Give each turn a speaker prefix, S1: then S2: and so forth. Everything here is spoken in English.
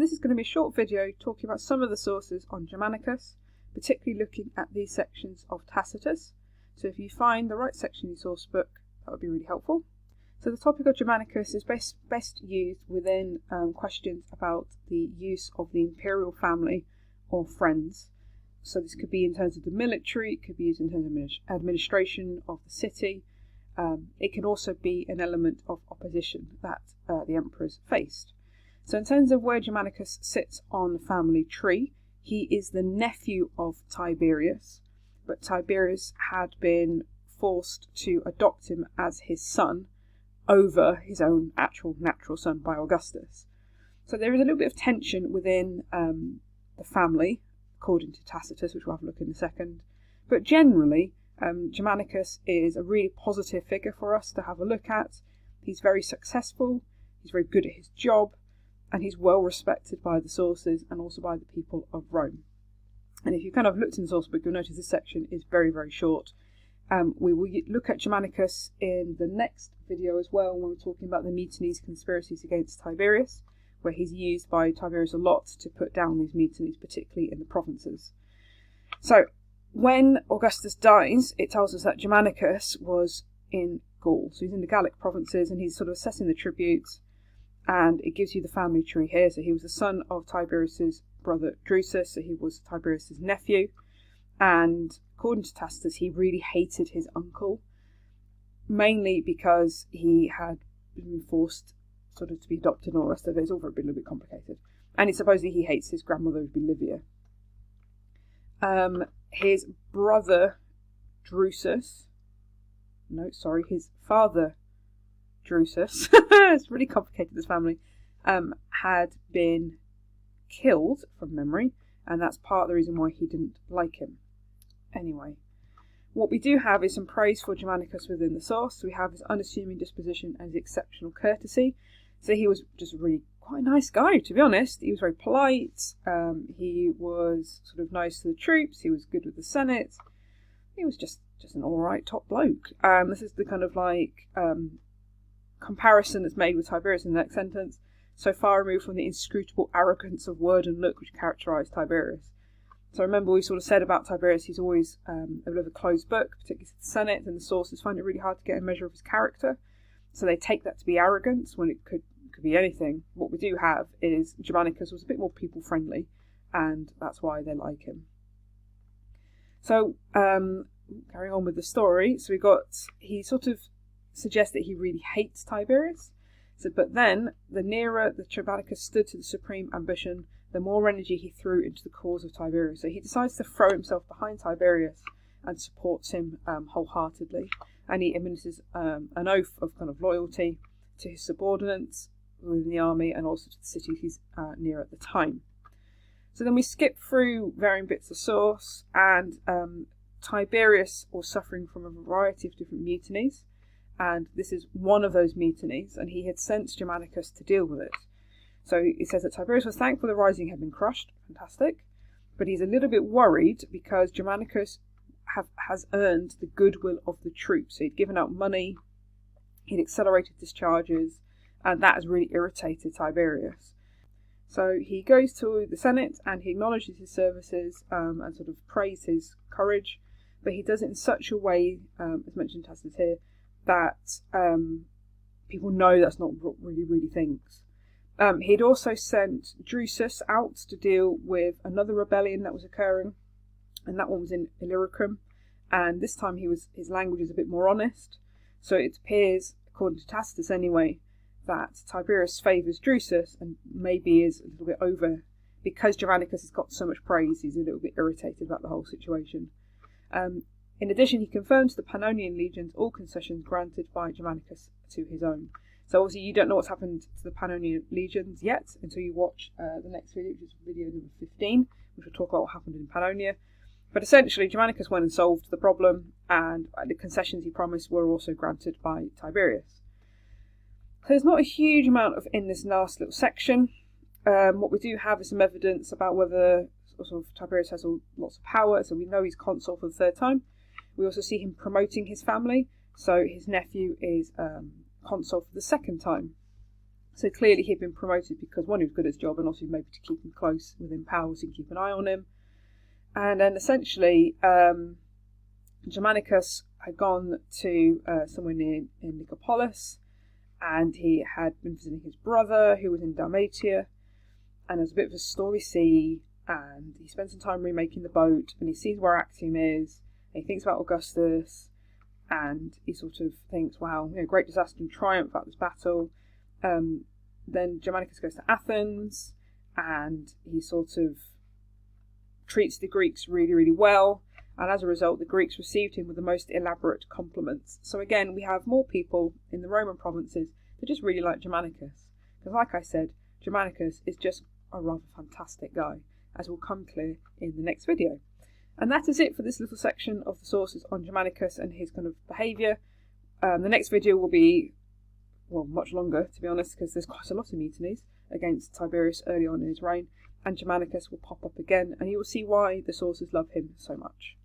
S1: this is going to be a short video talking about some of the sources on Germanicus, particularly looking at these sections of Tacitus. So if you find the right section in your source book, that would be really helpful. So the topic of Germanicus is best used within questions about the use of the imperial family or friends. So this could be in terms of the military, it could be used in terms of administration of the city. It can also be an element of opposition that the emperors faced. So in terms of where Germanicus sits on the family tree, he is the nephew of Tiberius, but Tiberius had been forced to adopt him as his son over his own actual natural son by Augustus. So there is a little bit of tension within the family, according to Tacitus, which we'll have a look in a second. But generally, Germanicus is a really positive figure for us to have a look at. He's very successful, he's very good at his job, and he's well respected by the sources and also by the people of Rome. And if you kind of looked in the source book, you'll notice this section is very, very short. We will look at Germanicus in the next video as well, when we're talking about the mutinies, conspiracies against Tiberius, where he's used by Tiberius a lot to put down these mutinies, particularly in the provinces. So, when Augustus dies, it tells us that Germanicus was in Gaul. So he's in the Gallic provinces, and he's sort of assessing the tributes, and it gives you the family tree here. So he was the son of Tiberius's brother Drusus, so he was Tiberius's nephew, and according to Tacitus, he really hated his uncle, mainly because he had been forced sort of to be adopted and all the rest of it. It's all a little bit complicated. And supposedly he hates his grandmother, would be Livia. His brother Drusus, his father Drusus, it's really complicated, this family, had been killed from memory, and that's part of the reason why he didn't like him. Anyway, what we do have is some praise for Germanicus within the source. So we have his unassuming disposition and his exceptional courtesy. So he was just really quite a nice guy, to be honest. He was very polite, he was sort of nice to the troops, he was good with the Senate. He was just an alright top bloke. This is the kind of comparison that's made with Tiberius in the next sentence. So far removed from the inscrutable arrogance of word and look which characterised Tiberius. So remember, we sort of said about Tiberius, he's always a bit of a closed book, particularly to the Senate, and the sources find it really hard to get a measure of his character. So they take that to be arrogance when it could be anything. What we do have is Germanicus was a bit more people-friendly, and that's why they like him. So, carrying on with the story, so he sort of suggests that he really hates Tiberius. So, but then, the nearer the Germanicus stood to the supreme ambition, the more energy he threw into the cause of Tiberius. So he decides to throw himself behind Tiberius and supports him wholeheartedly. And he administers an oath of kind of loyalty to his subordinates within the army and also to the city he's near at the time. So then we skip through varying bits of source, and Tiberius was suffering from a variety of different mutinies, and this is one of those mutinies, and he had sent Germanicus to deal with it. So it says that Tiberius was thankful the rising had been crushed, fantastic, but he's a little bit worried because Germanicus has earned the goodwill of the troops. So he'd given out money, he'd accelerated discharges, and that has really irritated Tiberius. So he goes to the Senate and he acknowledges his services and sort of praised his courage, but he does it in such a way, as mentioned in Tacitus here, that people know that's not what really thinks. He'd also sent Drusus out to deal with another rebellion that was occurring, and that one was in Illyricum, and this time his language is a bit more honest. So it appears, according to Tacitus anyway, that Tiberius favours Drusus and maybe is a little bit over, because Germanicus has got so much praise, he's a little bit irritated about the whole situation. In addition, he confirms to the Pannonian legions all concessions granted by Germanicus to his own. So obviously you don't know what's happened to the Pannonian legions yet until you watch the next video, which is video number 15, which will talk about what happened in Pannonia. But essentially, Germanicus went and solved the problem, and the concessions he promised were also granted by Tiberius. So there's not a huge amount in this last little section. What we do have is some evidence about whether sort of Tiberius has lots of power, so we know he's consul for the third time. We also see him promoting his family, so his nephew is consul for the second time. So clearly he'd been promoted because, one, he was good at his job, and also maybe to keep him close within power so he can keep an eye on him. And then essentially Germanicus had gone to somewhere near in Nicopolis, and he had been visiting his brother who was in Dalmatia, and there's a bit of a stormy sea, and he spends some time remaking the boat, and he sees where Actium is, and he thinks about Augustus, and he sort of thinks, wow, great disaster and triumph at this battle. Then Germanicus goes to Athens, and he sort of treats the Greeks really, really well, and as a result the Greeks received him with the most elaborate compliments. So again, we have more people in the Roman provinces that just really like Germanicus, because like I said, Germanicus is just a rather fantastic guy, as will come clear in the next video. And that is it for this little section of the sources on Germanicus and his kind of behaviour. The next video will be, well, much longer, to be honest, because there's quite a lot of mutinies against Tiberius early on in his reign, and Germanicus will pop up again, and you will see why the sources love him so much.